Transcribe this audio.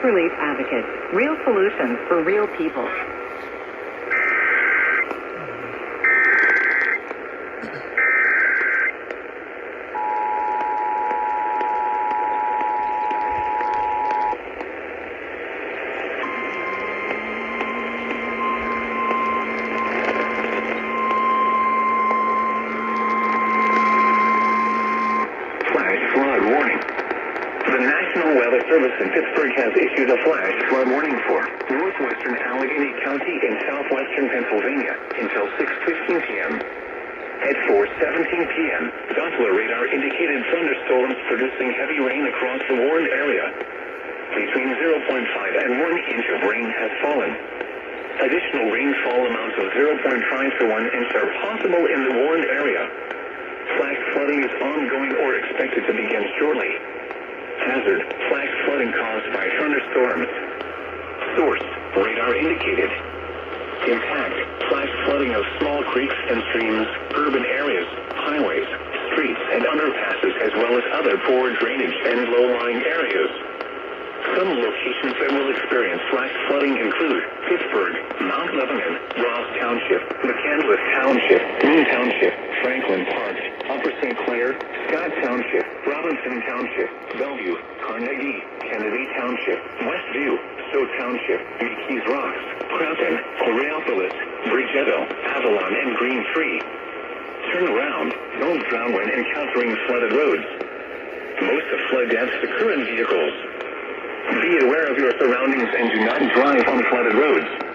Relief Advocates. Real solutions for real people. Service in Pittsburgh has issued a flash flood warning for northwestern Allegheny County in southwestern Pennsylvania until 6:15 p.m. At 4:17 p.m., Doppler radar indicated thunderstorms producing heavy rain across the warned area. Between 0.5 and 1 inch of rain has fallen. Additional rainfall amounts of 0.5 to 1 inch are possible in the warned area. Flash flooding is ongoing or expected to begin shortly. Hazard, flash flooding caused by thunderstorms. Source, radar indicated. Impact, flash flooding of small creeks and streams, urban areas, highways, streets, and underpasses, as well as other poor drainage and low-lying areas. Some locations that will experience flash flooding include Pittsburgh, Mount Lebanon, Ross Township, McCandless Township, Moon Township, Franklin Park, Upper St. Clair, Scott Township, Robinson Township, Bellevue, Carnegie, Kennedy Township, Westview, Stowe Township, McKees Rocks, Croton, Coraopolis, Bridgetto, Avalon, and Green Tree. Turn around. Don't drown when encountering flooded roads. Most of flood deaths occur in vehicles. Be aware of your surroundings and do not drive on flooded roads.